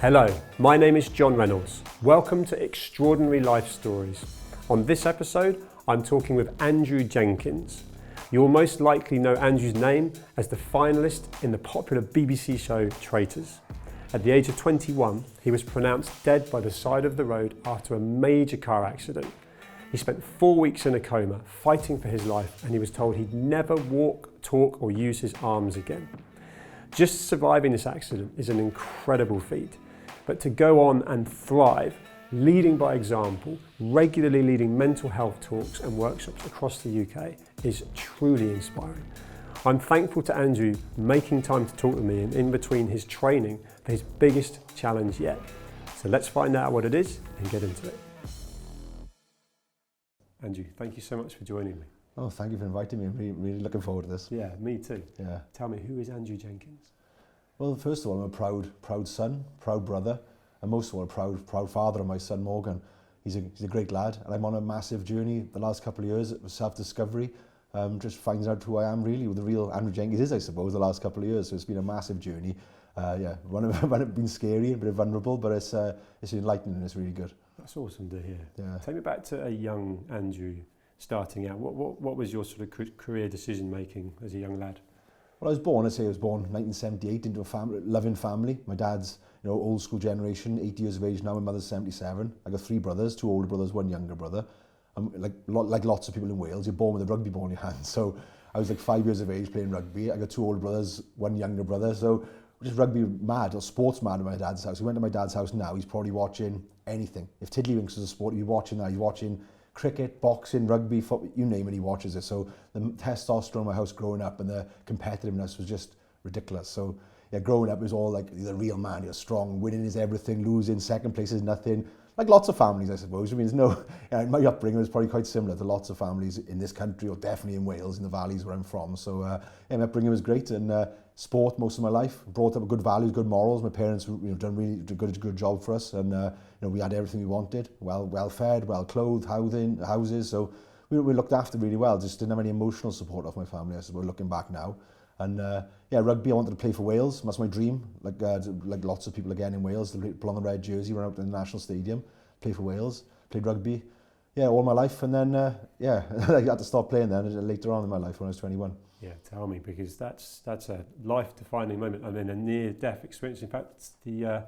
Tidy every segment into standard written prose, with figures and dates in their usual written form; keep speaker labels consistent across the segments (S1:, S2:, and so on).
S1: Hello, my name is John Reynolds. Welcome to Extraordinary Life Stories. On this episode, I'm talking with Andrew Jenkins. You'll most likely know Andrew's name as the finalist in the popular BBC show Traitors. At the age of 21, he was pronounced dead by the side of the road after a major car accident. He spent 4 weeks in a coma, fighting for his life, and he was told he'd never walk, talk, or use his arms again. Just surviving this accident is an incredible feat. But to go on and thrive, leading by example, regularly leading mental health talks and workshops across the UK is truly inspiring. I'm thankful to Andrew making time to talk to me in between his training for his biggest challenge yet. So let's find out what it is and get into it. Andrew, thank you so much for joining me.
S2: Oh, thank you for inviting me. I'm really looking forward to this.
S1: Yeah, me too.
S2: Yeah.
S1: Tell me, who is Andrew Jenkins?
S2: Well, first of all, I'm a proud son, proud brother, and most of all, a proud father of my son Morgan. He's a great lad, and I'm on a massive journey the last couple of years of self-discovery, just finding out who I am really, who the real Andrew Jenkins is, I suppose, the last couple of years. So it's been a massive journey. One of it been scary, a bit vulnerable, but it's enlightening and it's really good.
S1: That's awesome to hear.
S2: Yeah.
S1: Take me back to a young Andrew starting out. What was your sort of career decision making as a young lad?
S2: Well, I was born in 1978 into a loving family. My dad's, old school generation, 80 years of age now. My mother's 77. I got 3 brothers, 2 older brothers, 1 younger brother. Like lots of people in Wales, you're born with a rugby ball in your hand. So I was like 5 years of age playing rugby. I got 2 older brothers, 1 younger brother. So just rugby mad or sports mad at my dad's house. We went to my dad's house now. He's probably watching anything. If Tiddlywinks was a sport, he'd be watching that. He's watching cricket, boxing, rugby, football, you name it, he watches it. So the testosterone in my house growing up and the competitiveness was just ridiculous. So yeah, growing up it was all like the real man, you're strong, winning is everything, losing, second place is nothing. Like lots of families, I suppose. I mean, my upbringing was probably quite similar to lots of families in this country, or definitely in Wales, in the valleys where I'm from. So my upbringing was great, and sport most of my life, brought up with good values, good morals. My parents, done really good job for us, and we had everything we wanted, well fed, well clothed, houses. So we looked after really well. Just didn't have any emotional support of my family, I suppose, looking back now. And rugby, I wanted to play for Wales. That's my dream. Like lots of people again in Wales, to pull on the red jersey, run out to the national stadium, play for Wales, played rugby. Yeah, all my life. And then, I had to stop playing then later on in my life when I was 21.
S1: Yeah, tell me, because that's a life-defining moment. I mean, a near-death experience. In fact, the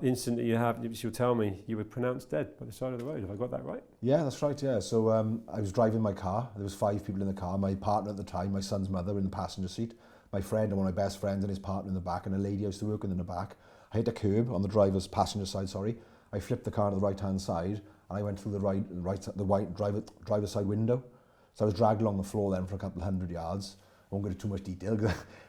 S1: incident that you have, you'll tell me, you were pronounced dead by the side of the road. Have I got that right? Yeah,
S2: that's right, yeah. So I was driving my car. There was 5 people in the car. My partner at the time, my son's mother in the passenger seat, my friend and one of my best friends and his partner in the back, and a lady I used to work with in the back. I hit a curb on the driver's passenger side, I flipped the car to the right-hand side, and I went through the driver's side window. So I was dragged along the floor then for a couple of 100 yards. I won't go into too much detail,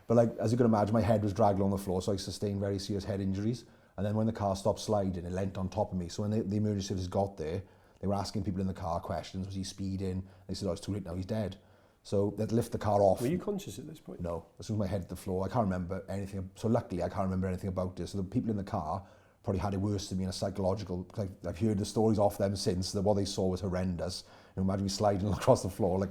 S2: but as you can imagine, my head was dragged along the floor, so I sustained very serious head injuries. And then when the car stopped sliding, it leant on top of me. So when the emergency services got there, they were asking people in the car questions. Was he speeding? They said, it's too late now, he's dead. So they'd lift the car off.
S1: Were you conscious at this point?
S2: No. As soon as my head hit the floor, I can't remember anything. So luckily, I can't remember anything about this. So the people in the car probably had it worse than me in a psychological, because I've heard the stories off them since, that what they saw was horrendous. Imagine me sliding across the floor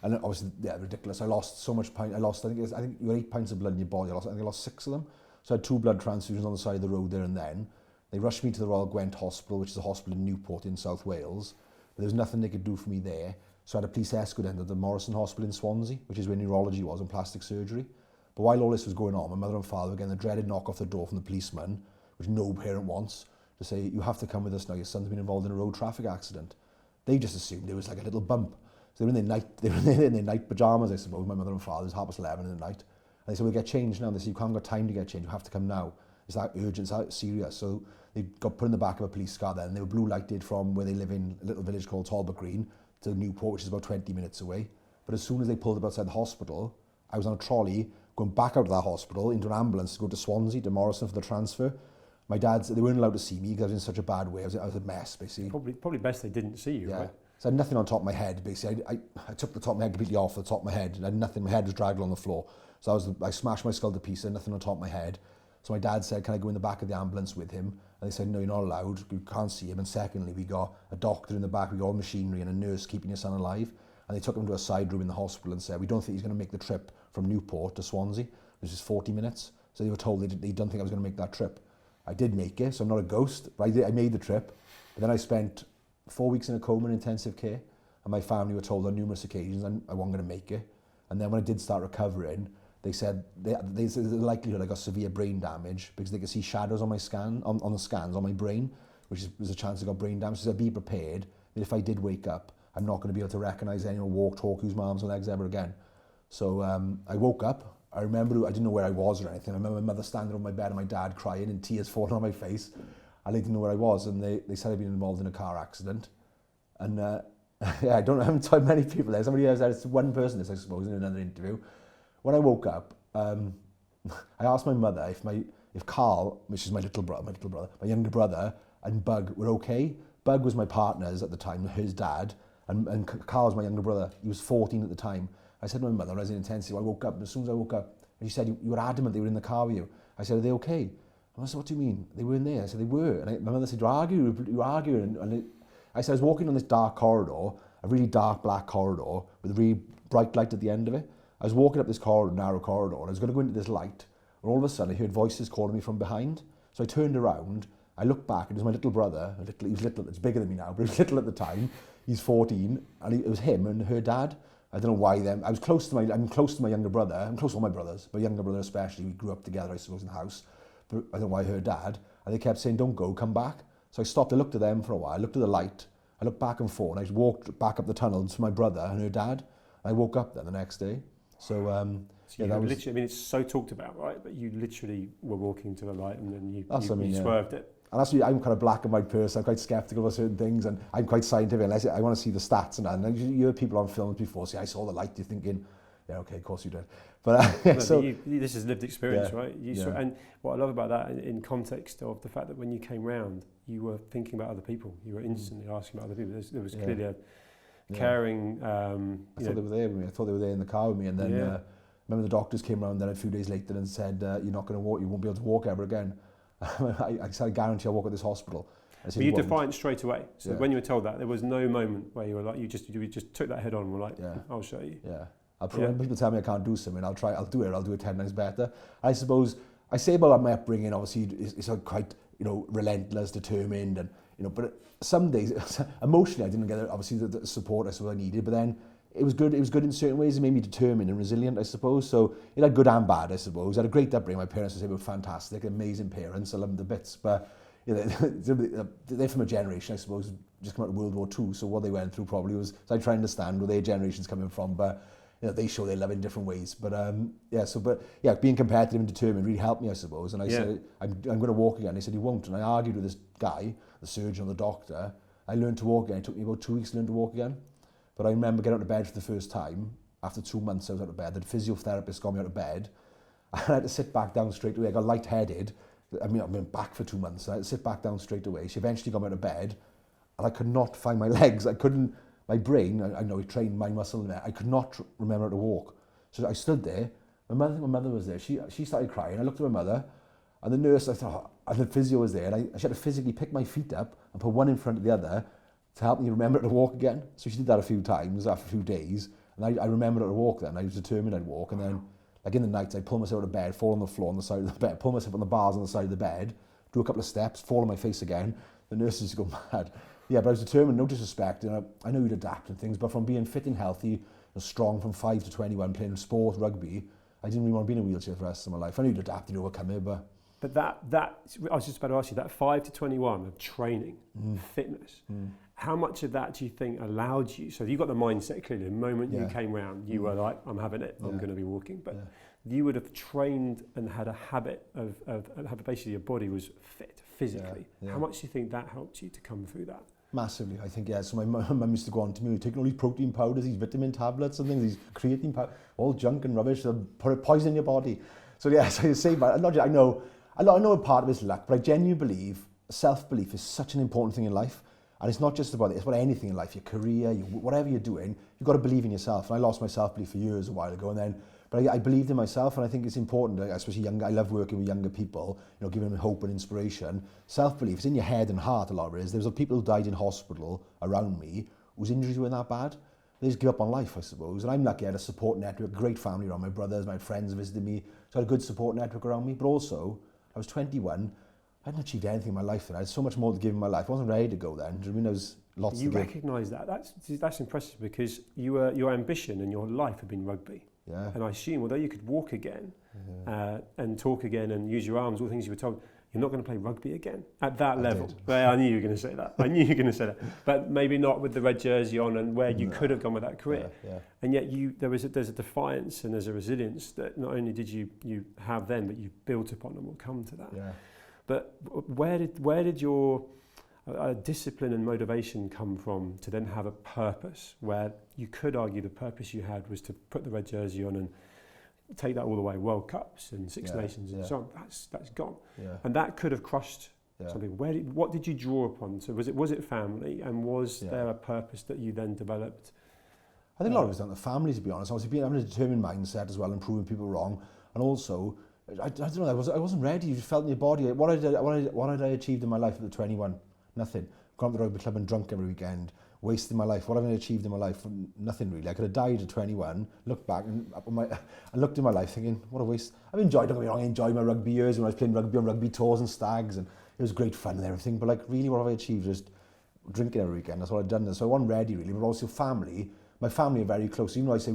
S2: and obviously, yeah, ridiculous. I lost so much pain. I think you had 8 pints of blood in your body. I think I lost 6 of them. So I had 2 blood transfusions on the side of the road there and then. They rushed me to the Royal Gwent Hospital, which is a hospital in Newport in South Wales. But there was nothing they could do for me there. So I had a police escort down to the Morrison Hospital in Swansea, which is where neurology was and plastic surgery. But while all this was going on, my mother and father were getting the dreaded knock off the door from the policeman, which no parent wants, to say, you have to come with us now, your son's been involved in a road traffic accident. They just assumed there was like a little bump. So they were in their night pyjamas, I suppose, my mother and father. It was 11:30 in the night. And they said, we'll get changed now. And they said, you haven't got time to get changed, you have to come now. It's that urgent, it's that serious. So they got put in the back of a police car then. They were blue lighted from where they live in a little village called Talbot Green to Newport, which is about 20 minutes away. But as soon as they pulled up outside the hospital, I was on a trolley going back out of that hospital into an ambulance to go to Swansea, to Morrison for the transfer. My dad's, they weren't allowed to see me because I was in such a bad way. I was a mess, basically.
S1: Probably best they didn't see you,
S2: yeah.
S1: Right?
S2: So I had nothing on top of my head, basically. I took the top of my head completely off the top of my head. And I had nothing, my head was dragged along the floor. So I smashed my skull to pieces, nothing on top of my head. So my dad said, can I go in the back of the ambulance with him? And they said, no, you're not allowed. You can't see him. And secondly, we got a doctor in the back, we got all machinery and a nurse keeping your son alive. And they took him to a side room in the hospital and said, we don't think he's going to make the trip from Newport to Swansea, which is 40 minutes. So they were told they don't think I was going to make that trip. I did make it, so I'm not a ghost, but I made the trip. But then I spent 4 weeks in a coma in intensive care, and my family were told on numerous occasions I wasn't going to make it. And then when I did start recovering, they said there's the likelihood I got severe brain damage because they could see shadows on my scan, on the scans on my brain, which was a chance I got brain damage. So I said, be prepared that if I did wake up, I'm not going to be able to recognise anyone, walk, talk, use my arms and legs ever again. So I woke up. I remember I didn't know where I was or anything. I remember my mother standing on my bed and my dad crying and tears falling on my face. And they didn't know where I was. And they said I'd been involved in a car accident. And yeah, I haven't told many people there. Somebody else, it's one person, I suppose, in another interview. When I woke up, I asked my mother if Carl, which is my younger brother, and Bug were okay. Bug was my partner's at the time, his dad, and Carl was my younger brother. He was 14 at the time. I said to my mother, I was in intensive, I woke up, and as soon as I woke up, she said, you were adamant they were in the car with you. I said, are they okay? And I said, what do you mean? They weren't there. I said, they were. And my mother said, you arguing. I said, I was walking on this dark corridor, a really dark black corridor, with a really bright light at the end of it. I was walking up this corridor, narrow corridor, and I was going to go into this light, and all of a sudden I heard voices calling me from behind. So I turned around, I looked back, and it was my little brother, he was little, it's bigger than me now, but he was little at the time. He's 14, and it was him and her dad. I don't know why them. I'm close to my younger brother. I'm close to all my brothers, but younger brother especially. We grew up together, I suppose, in the house. But I don't know why her dad. And they kept saying, don't go, come back. So I stopped, I looked at them for a while, I looked at the light, I looked back and forth, and I walked back up the tunnel to my brother and her dad. And I woke up then the next day. So,
S1: yeah, that was literally, I mean, it's so talked about, right? But you literally were walking to the light and then you swerved it.
S2: And that's I'm kind of black and white person. I'm quite sceptical of certain things, and I'm quite scientific. Unless I want to see the stats and that. And you hear people on films before say, I saw the light. You're thinking, yeah, okay, of course you did. But
S1: no, so but this is lived experience,
S2: yeah,
S1: right?
S2: Yeah.
S1: And what I love about that in context of the fact that when you came round, you were thinking about other people. You were instantly asking about other people. There was clearly a caring.
S2: I thought they were there with me. I thought they were there in the car with me, and then remember the doctors came around then a few days later and said, you're not going to walk. You won't be able to walk ever again. I said, I guarantee I'll walk at this hospital.
S1: But you defiant straight away. So when you were told that, there was no moment where you were like, you just took that head on and were like, I'll show you.
S2: Yeah. When people tell me I can't do something, I'll do it 10 times better. I suppose, I say about my upbringing, obviously, it's quite, relentless, determined, and, but some days, emotionally, I didn't get, obviously, the support I suppose I needed, but then it was good in certain ways. It made me determined and resilient, I suppose. So it had good and bad, I suppose. I had a great upbringing. My parents would say they were fantastic, amazing parents. I love them to bits. But they're from a generation, I suppose, just come out of World War II. So what they went through probably was, so I try to understand where their generation's coming from. But they show their love in different ways. But being competitive and determined really helped me, I suppose. And I said, I'm going to walk again. They said, you won't. And I argued with this guy, the surgeon or the doctor. I learned to walk again. It took me about 2 weeks to learn to walk again. But I remember getting out of bed for the first time. After 2 months I was out of bed. The physiotherapist got me out of bed. And I had to sit back down straight away. I got lightheaded. I've been back for 2 months. So I had to sit back down straight away. She eventually got me out of bed. And I could not find my legs. I couldn't, my brain, I know it trained my muscle in there. I could not remember how to walk. So I stood there. My mother was there. She started crying. I looked at my mother. And the nurse, I thought, and the physio was there. And she had to physically pick my feet up and put one in front of the other to help me remember to walk again. So she did that a few times after a few days. And I remembered how to walk then. I was determined I'd walk. And then, like in the night, I'd pull myself out of bed, fall on the floor on the side of the bed, pull myself on the bars on the side of the bed, do a couple of steps, fall on my face again. The nurses go mad. Yeah, but I was determined, no disrespect. I know you'd adapt and things, but from being fit and healthy and strong from 5 to 21, playing sport, rugby, I didn't really want to be in a wheelchair for the rest of my life. I knew you'd adapt and overcome it, but...
S1: But that I was just about to ask you, that 5 to 21 of training, fitness, how much of that do you think allowed you? So you got the mindset clearly. The moment you came round, you were like, I'm having it, I'm going to be walking. But you would have trained and had a habit of basically your body was fit physically. How much do you think that helped you to come through that?
S2: Massively, I think, So my mum used to go on to me, you're taking all these protein powders, these vitamin tablets and things, these creatine powders, all junk and rubbish, they'll put poison in your body. So so you say, but I know a part of it's luck, but I genuinely believe self-belief is such an important thing in life. And it's not just about it, it's about anything in life, your career, whatever you're doing, you've got to believe in yourself. And I lost my self-belief for years a while ago, but I believed in myself, and I think it's important, especially I love working with younger people, giving them hope and inspiration. Self-belief is in your head and heart, a lot of it is. There was people who died in hospital around me whose injuries weren't that bad. They just give up on life, I suppose. And I'm lucky I had a support network, a great family around my brothers, my friends visited me, so I had a good support network around me. But also, I was 21, hadn't achieved anything in my life then. I had so much more to give in my life. I wasn't ready to go then. Do you know what I mean? There was lots to
S1: You
S2: give.
S1: recognise that. That's impressive, because your ambition and your life had been rugby.
S2: Yeah.
S1: And I assume, although you could walk again and talk again and use your arms, all the things you were told, you're not going to play rugby again at that level. Well, I knew you were going to say that. I knew you were going to say that. But maybe not with the red jersey on and where you could have gone with that career.
S2: Yeah.
S1: And yet there's a defiance and there's a resilience that not only did you have then, but you built upon, and we'll come to that.
S2: Yeah.
S1: But where did your discipline and motivation come from to then have a purpose, where you could argue the purpose you had was to put the red jersey on and take that all the way, World Cups and Six Nations and so on? That's gone. Yeah. And that could have crushed some people. What did you draw upon? So was it family, and was there a purpose that you then developed?
S2: I think a lot of it was down to family, to be honest. Obviously, having a determined mindset as well, and proving people wrong, and also, I don't know, I wasn't ready. You felt in your body. What had I achieved in my life at 21? Nothing. Gone to the rugby club and drunk every weekend, wasting my life. What have I achieved in my life? Nothing really. I could have died at 21, looked back and I looked in my life thinking, what a waste. I've enjoyed, don't get me wrong, I enjoyed my rugby years when I was playing rugby on rugby tours and stags, and it was great fun and everything, but like, really, what have I achieved? Just drinking every weekend. That's what I've done. So I wasn't ready really, but also family. My family are very close. Even though I say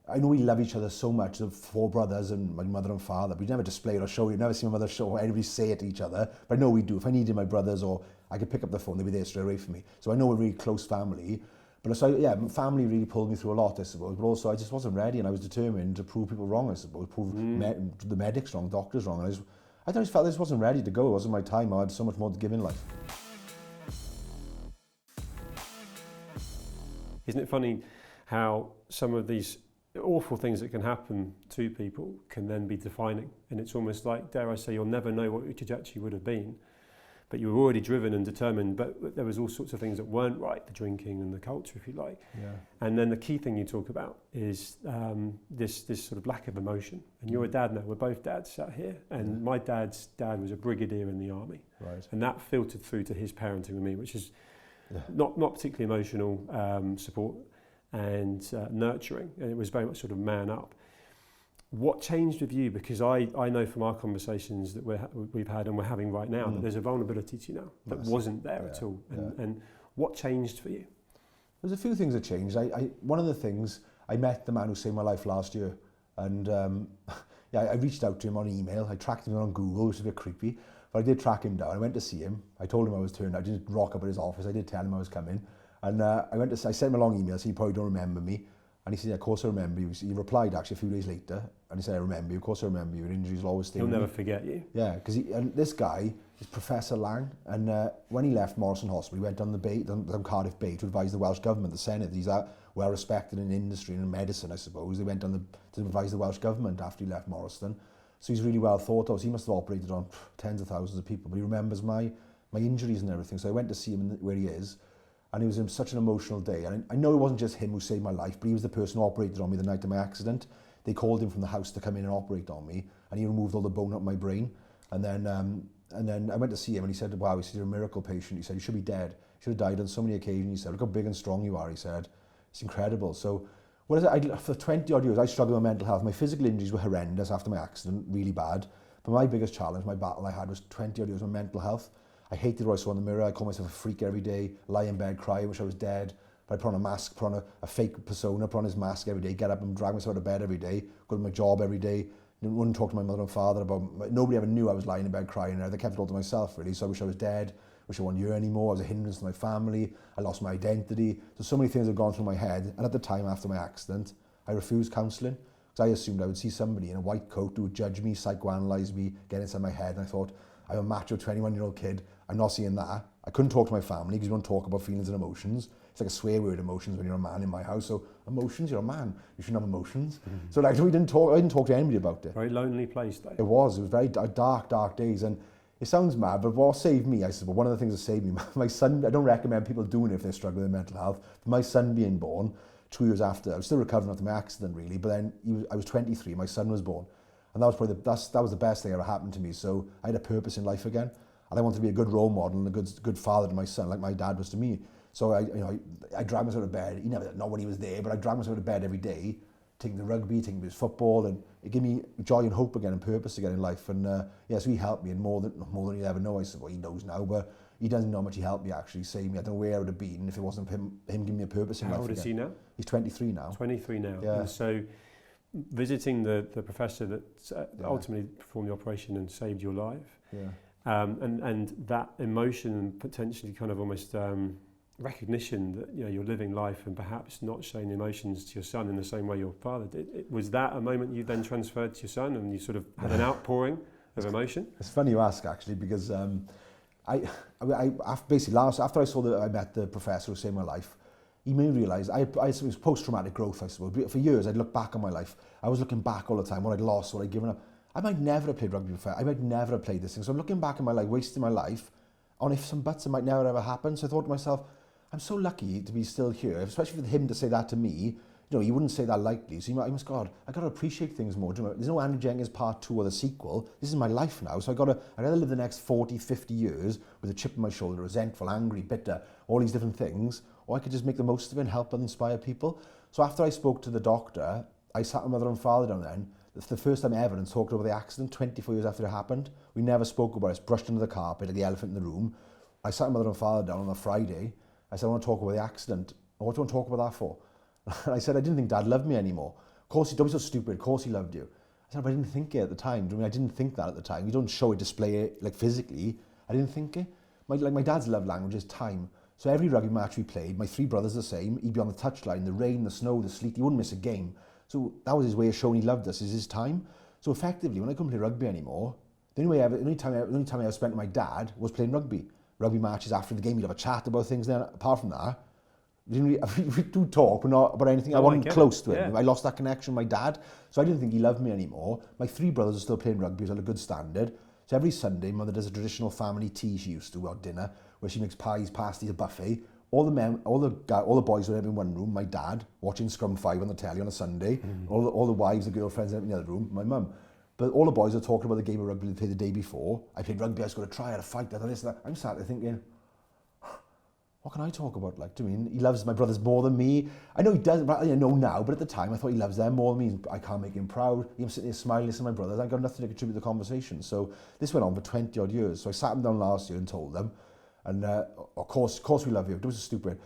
S2: I know we love each other so much, the 4 brothers and my mother and father, but we never display it or show it. You've never seen my mother show or anybody say it to each other, but I know we do. If I needed my brothers, or I could pick up the phone, they'd be there straight away for me. So I know we're a really close family. But so, yeah, family really pulled me through a lot, I suppose. But also, I just wasn't ready, and I was determined to prove people wrong, I suppose. Prove the medics wrong, doctors wrong. And I just felt I just wasn't ready to go. It wasn't my time. I had so much more to give in life.
S1: Isn't it funny how some of these awful things that can happen to people can then be defining? And it's almost like, dare I say, you'll never know what your trajectory would have been. But you were already driven and determined, but there was all sorts of things that weren't right, the drinking and the culture, if you like. Yeah. And then the key thing you talk about is this sort of lack of emotion. And you're a dad now, we're both dads sat here, and my dad's dad was a brigadier in the army. Right. And that filtered through to his parenting with me, which is not particularly emotional support and nurturing, and it was very much sort of man up. What changed with you? Because I know from our conversations that we've had and we're having right now that there's a vulnerability to you now that wasn't there at all. And what changed for you?
S2: There's a few things that changed. One of the things, I met the man who saved my life last year, and I reached out to him on email. I tracked him on Google, which is a bit creepy, but I did track him down. I went to see him. I told him I was turned. I didn't rock up at his office. I did tell him I was coming, and I sent him a long email, so he probably don't remember me. And he said, yeah, of course I remember you. He replied actually a few days later, and he said, I remember you, of course I remember you, your injuries will always stay with me.
S1: He'll never forget you.
S2: Yeah, because this guy is Professor Lang, and when he left Morrison Hospital, he went on the Cardiff Bay to advise the Welsh Government, the Senate. He's well respected in industry and in medicine, I suppose. They went on to advise the Welsh Government after he left Morrison. So he's really well thought of. So he must have operated on tens of thousands of people, but he remembers my injuries and everything. So I went to see him where he is, and it was such an emotional day. And I know it wasn't just him who saved my life, but he was the person who operated on me the night of my accident. They called him from the house to come in and operate on me, and he removed all the bone out of my brain. And then I went to see him, and he said, wow, he said, you're a miracle patient. He said, you should be dead. You should have died on so many occasions. He said, look how big and strong you are. He said, it's incredible. So for 20 odd years, I struggled with mental health. My physical injuries were horrendous after my accident, really bad. But my biggest challenge, my battle I had was 20 odd years with mental health. I hated what I saw in the mirror. I called myself a freak every day, lie in bed, cry, wish I was dead. But I put on a mask, put on a fake persona, put on his mask every day, get up and drag myself out of bed every day, go to my job every day. Wouldn't talk to my mother and father about, nobody ever knew I was lying in bed crying. I kept it all to myself really, so I wish I was dead, wish I wasn't here anymore. I was a hindrance to my family, I lost my identity. So many things had gone through my head, and at the time after my accident, I refused counselling, because I assumed I would see somebody in a white coat who would judge me, psychoanalyse me, get inside my head, and I thought, I'm a macho 21-year-old kid, I'm not seeing that. I couldn't talk to my family because we don't talk about feelings and emotions. It's like a swear word, emotions, when you're a man in my house. So emotions, you're a man, you shouldn't have emotions. So like I didn't talk to anybody about it.
S1: Very lonely place though.
S2: It was very dark days, and it sounds mad, but what saved me, I suppose, one of the things that saved me, my son, I don't recommend people doing it if they're struggling with mental health, but my son being born 2 years after, I was still recovering after my accident really, but then I was 23, my son was born. And that was probably that was the best thing that ever happened to me. So I had a purpose in life again. And I wanted to be a good role model and a good father to my son, like my dad was to me. So I dragged myself out of bed. He never, not when he was there, but I dragged myself out of bed every day taking the rugby, taking his football, and it gave me joy and hope again and purpose again in life. And so he helped me, and more than he'd ever know, I suppose. He knows now, but he doesn't know how much he helped me actually, saved me. I don't know where I would have been if it wasn't for him giving me a purpose in life.
S1: How old is he now?
S2: He's 23 now.
S1: 23 now.
S2: Yeah.
S1: And so visiting the professor that ultimately performed the operation and saved your life, and that emotion and potentially kind of almost recognition that you're living life and perhaps not showing emotions to your son in the same way your father did. Was that a moment you then transferred to your son and you sort of had an outpouring of emotion? It's
S2: funny you ask actually, because I basically after I met the professor who saved my life, he made me realise it was post-traumatic growth, I suppose. For years I'd look back on my life. I was looking back all the time, what I'd lost, what I'd given up. I might never have played rugby before. I might never have played this thing. So I'm looking back in my life, wasting my life on ifs and buts that might never ever happen. So I thought to myself, I'm so lucky to be still here, especially for him to say that to me. He wouldn't say that lightly. So I got to appreciate things more. There's no Andrew Jenkins part 2 or the sequel. This is my life now. So I got to live the next 40, 50 years with a chip on my shoulder, resentful, angry, bitter, all these different things. Or I could just make the most of it and help and inspire people. So after I spoke to the doctor, I sat my mother and father down then, the first time ever, and talked over the accident 24 years after it happened. We never spoke about it. It's brushed under the carpet like the elephant in the room. I sat my mother and father down on a Friday. I said, I want to talk about the accident. What do you want to talk about that for? And I said, I didn't think Dad loved me anymore. Of course, don't be so stupid. Of course he loved you. I said, but I didn't think it at the time. I didn't think that at the time. You don't show it, display it, like physically. I didn't think it. My dad's love language is time. So every rugby match we played, my 3 brothers the same, he'd be on the touchline, the rain, the snow, the sleet, he wouldn't miss a game. So that was his way of showing he loved us, is his time. So effectively, when I couldn't play rugby anymore, the only time I ever spent with my dad was playing rugby. Rugby matches after the game, we'd have a chat about things. Then apart from that, we do talk, but not about anything. I wasn't close to him. I lost that connection with my dad, so I didn't think he loved me anymore. My 3 brothers are still playing rugby, was at a good standard. So every Sunday, Mother does a traditional family tea she used to at dinner, where she makes pies, pasties, a buffet. All the boys were in one room. My dad watching Scrum 5 on the telly on a Sunday. All the wives, the girlfriends, in the other room. My mum. But all the boys are talking about the game of rugby they played the day before. I played rugby. I was going to try. I had a fight. This, that. I'm sat there thinking, what can I talk about? He loves my brothers more than me. I know he does. I know now, but at the time I thought he loves them more than me. I can't make him proud. I'm sitting there smiling, listening to my brothers. I've got nothing to contribute to the conversation. So this went on for 20 odd years. So I sat them down last year and told them. And of course we love you. It was stupid.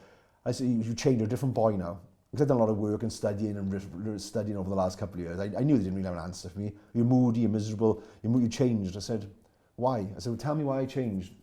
S2: I said, you changed, you're a different boy now. Because I've done a lot of work and studying over the last couple of years. I knew they didn't really have an answer for me. You're moody, you're miserable, you changed. I said, why? I said, well, tell me why I changed.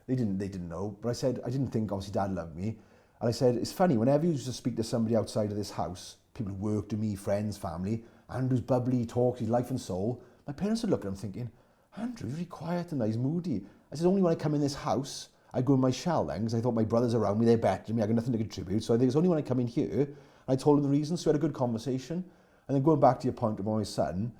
S2: They didn't know. But I said, I didn't think obviously Dad loved me. And I said, it's funny, whenever you used to speak to somebody outside of this house, people who worked with me, friends, family, Andrew's bubbly, he talks, he's life and soul, my parents would look at him thinking, Andrew's really quiet and he's moody. I said, only when I come in this house, I go in my shell then, because I thought my brothers around me, they're better than me, I got nothing to contribute. So I think it's only when I come in here, I told him the reasons, so we had a good conversation. And then going back to your point about my son,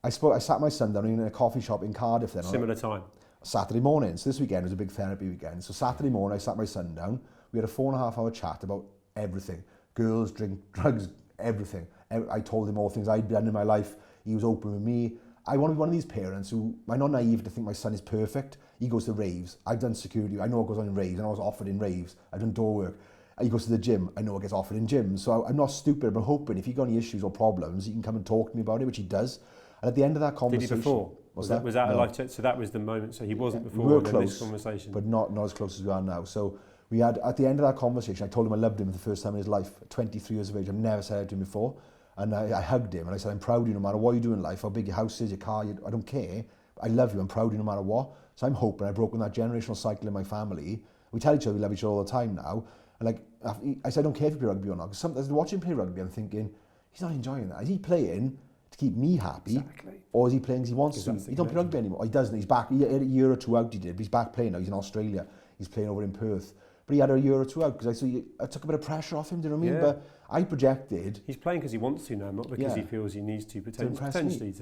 S2: I sat my son down in a coffee shop in Cardiff then.
S1: Similar time.
S2: Saturday morning. So this weekend was a big therapy weekend. So Saturday morning, I sat my son down. We had a 4.5-hour chat about everything. Girls, drink, drugs, everything. I told him all things I'd done in my life. He was open with me. I want to be one of these parents who, I'm not naive to think my son is perfect. He goes to raves. I've done security. I know what goes on in raves. I know what's offered in raves. I've done door work. He goes to the gym. I know what gets offered in gyms. So I'm not stupid. I'm hoping if you've got any issues or problems, he can come and talk to me about it, which he does. And at the end of that conversation...
S1: Did he before? Was that
S2: no.
S1: a life check? So that was the moment. So he wasn't before
S2: we were
S1: in
S2: close,
S1: this conversation.
S2: But not as close as we are now. So we had, at the end of that conversation, I told him I loved him for the first time in his life. At 23 years of age. I've never said it to him before. And I hugged him and I said, I'm proud of you no matter what you do in life, how big your house is, your car, I don't care. I love you, I'm proud of you no matter what. So I'm hoping I've broken that generational cycle in my family. We tell each other we love each other all the time now. And I said, I don't care if you play rugby or not. Because sometimes watching him play rugby, I'm thinking, he's not enjoying that. Is he playing to keep me happy? Exactly. Or is he playing because he wants to? He don't play rugby anymore. He doesn't. He's back. He had a year or two out he did, but he's back playing now. He's in Australia. He's playing over in Perth. But he had a year or two out because I took a bit of pressure off him, do you know what I mean? But I projected...
S1: He's playing because he wants to now, not because he feels he needs to, potentially.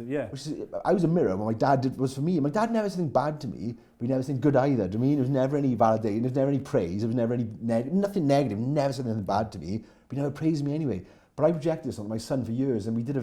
S2: I was a mirror. What my dad did was for me. My dad never said anything bad to me, but he never said anything good either. Do you know what I mean? There was never any validation, there was never any praise, there was never any nothing negative, never said anything bad to me, but he never praised me anyway. But I projected this on my son for years, and we did a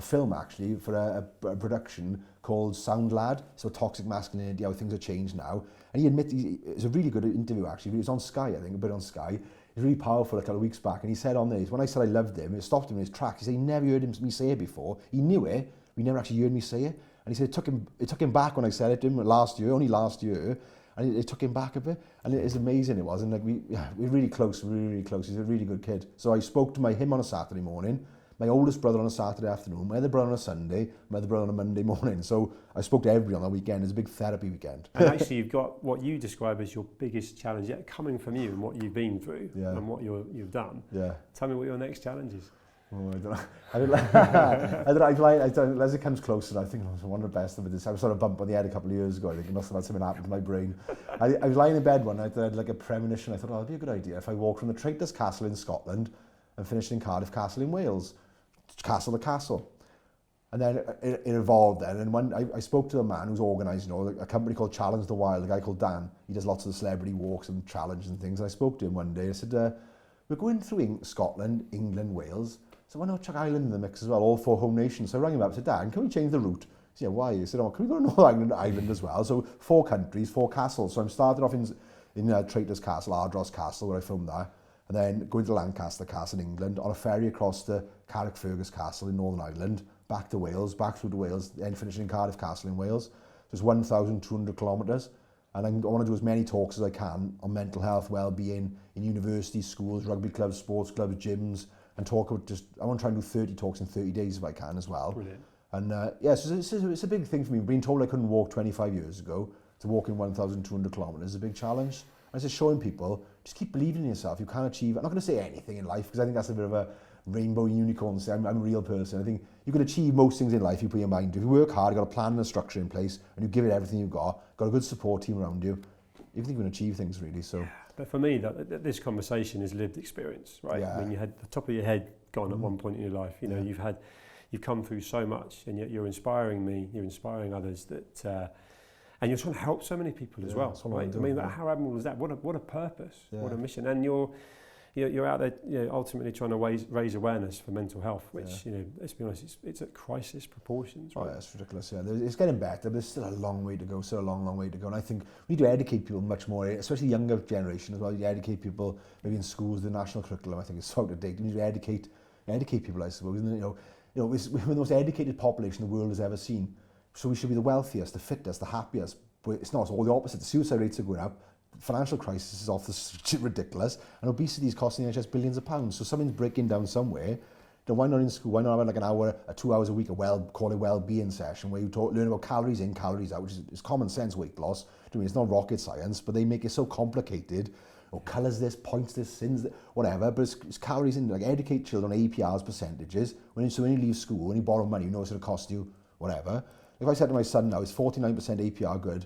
S2: film actually, for a production called Sound Lad, so toxic masculinity, how things have changed now. And he admitted, it was a really good interview actually, it was on Sky, I think, a bit on Sky. It's really powerful a couple of weeks back, and he said on there, when I said I loved him, it stopped him in his tracks. He said he never heard me say it before. He knew it, but he never actually heard me say it. And he said it took him back when I said it to him only last year, and it took him back a bit. And it's amazing it was, and like we're really close, really close. He's a really good kid. So I spoke to him on a Saturday morning, my oldest brother on a Saturday afternoon, my other brother on a Sunday, my other brother on a Monday morning. So I spoke to everybody on that weekend. It's a big therapy weekend.
S1: And actually you've got what you describe as your biggest challenge yet coming from you and what you've been through and what you've done.
S2: Yeah.
S1: Tell me what your next challenge is.
S2: Oh, I don't know. As it comes closer, I think it was one of the best of it. I was sort of bumped on the head a couple of years ago. I think it must have had something happen to my brain. I was lying in bed one night, I had like a premonition. I thought, that'd be a good idea if I walked from the Traitors castle in Scotland and finished in Cardiff Castle in Wales. Castle the castle. And then it evolved then. And when I spoke to a man who's organised, a company called Challenge the Wild, a guy called Dan. He does lots of the celebrity walks and challenges and things. And I spoke to him one day. I said, we're going through Scotland, England, Wales. So why not chuck Ireland in the mix as well, all 4 home nations? So I rang him up and said, Dan, can we change the route? He said, yeah, why? He said, can we go to Northern Ireland as well? So 4 countries, 4 castles. So I'm started off in Traitors Castle, Ardros Castle, where I filmed that. And then going to Lancaster Castle in England, on a ferry across to Carrickfergus Castle in Northern Ireland, back to Wales, back through to Wales, then finishing in Cardiff Castle in Wales. So it's 1,200 kilometres. And I want to do as many talks as I can on mental health, well-being, in universities, schools, rugby clubs, sports clubs, gyms, and talk about I want to try and do 30 talks in 30 days if I can as well.
S1: Brilliant.
S2: And so it's a big thing for me. Being told I couldn't walk 25 years ago, to walking 1,200 kilometres is a big challenge. I was just showing people, just keep believing in yourself. You can achieve. I'm not going to say anything in life because I think that's a bit of a rainbow unicorn. I'm a real person. I think you can achieve most things in life if you put your mind to. If you work hard, you've got a plan and a structure in place, and you give it everything you've got a good support team around you, you think you can achieve things really. So.
S1: But for me, this conversation is lived experience, right?
S2: Yeah.
S1: I mean, you had the top of your head gone at one point in your life. You've come through so much, and yet you're inspiring me. You're inspiring others that. And you're trying to help so many people as well. Right? I mean, how admirable is that? What a purpose, what a mission. And you're out there, ultimately trying to raise awareness for mental health, which, let's be honest, it's at crisis proportions. Right?
S2: Oh, yeah, it's ridiculous. Yeah, it's getting better, but there's still a long way to go. Still a long way to go. And I think we need to educate people much more, especially the younger generation as well. You educate people maybe in schools. The national curriculum, I think, is so out of date. We need to educate people, I suppose. And, we're the most educated population the world has ever seen. So we should be the wealthiest, the fittest, the happiest. But it's not. It's all the opposite. The suicide rates are going up. Financial crisis is off the ridiculous. And obesity is costing the NHS billions of pounds. So something's breaking down somewhere. Then why not in school? Why not have like an hour, 2 hours a week, call it well-being session where you learn about calories in, calories out, which is common sense weight loss. It's not rocket science, but they make it so complicated. Colours this, points this, sins this, whatever. But it's calories in. Like educate children on APRs, percentages. When you leave school, when you borrow money, you know it's going to cost you whatever. If I said to my son now, it's 49% APR good,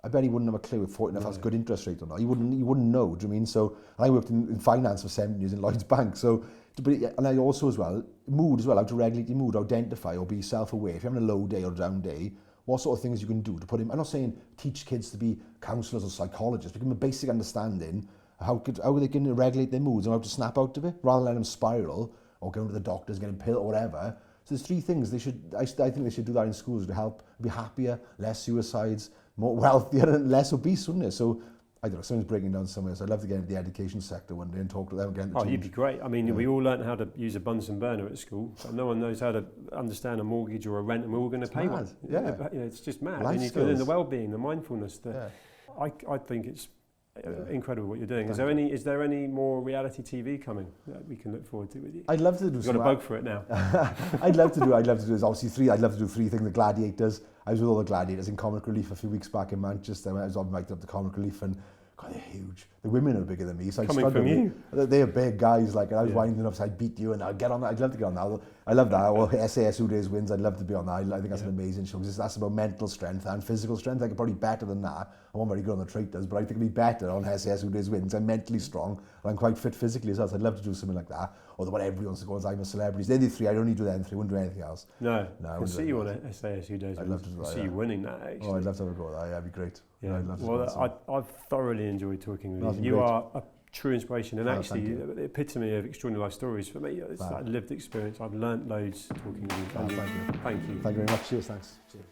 S2: I bet he wouldn't have a clue if that's good interest rate or not. He wouldn't know, do you know what I mean? So I worked in finance for 7 years in Lloyd's Bank. And I also as well, mood as well, how to regulate your mood, identify or be self-aware. If you're having a low day or a down day, what sort of things you can do to put him, I'm not saying teach kids to be counsellors or psychologists, but give them a basic understanding of how they can regulate their moods and how to snap out of it, rather than let them spiral or go to the doctors, getting pill or whatever. So there's 3 things I think they should do that in schools to help be happier, less suicides, more wealthier and less obese, wouldn't it? So I don't know, something's breaking down somewhere. So I'd love to get into the education sector one day and talk to them again.
S1: You'd be great. I mean, we all learned how to use a Bunsen burner at school, but no one knows how to understand a mortgage or a rent, and we're all going to pay one.
S2: Yeah,
S1: it's just mad.
S2: Life
S1: and you've got in the well-being, the mindfulness. I think it's incredible what you're doing. Is there any more reality TV coming that we can look forward to with you?
S2: I'd love to do.
S1: You've got a bug for it now.
S2: I'd love to do. I'd love to do 3 things. The Gladiators. I was with all the Gladiators in Comic Relief a few weeks back in Manchester. I was mic'd up to Comic Relief, and God, they're huge. The women are bigger than me, so
S1: coming from you.
S2: They're big guys. Like, and I was winding up, so I'd beat you, and I'd get on that. I'd love to get on that. I love that. Or SAS Who Dares Wins. I'd love to be on that. I think that's an amazing show because that's about mental strength and physical strength. I could probably better than that. I'm not very good on the Traitors, but I think I'd be better on SAS Who Dares Wins. I'm mentally strong and I'm quite fit physically as well. So I'd love to do something like that. Or what everyone wants to go on, I'm a celebrity. They're the 3. I'd only do them 3. Wouldn't do anything else.
S1: No, I can see you on a SAS Who Dares Wins.
S2: I'd love to do that.
S1: See you winning that. Actually.
S2: Oh, I'd love to have a go at that. Yeah, that'd be great.
S1: Yeah. I've thoroughly enjoyed talking with you. You
S2: great.
S1: are a true inspiration, and actually the epitome of extraordinary life stories for me. It's that lived experience. I've learnt loads talking with you. Thank you.
S2: Thank you very much. Cheers. Thanks. Cheers.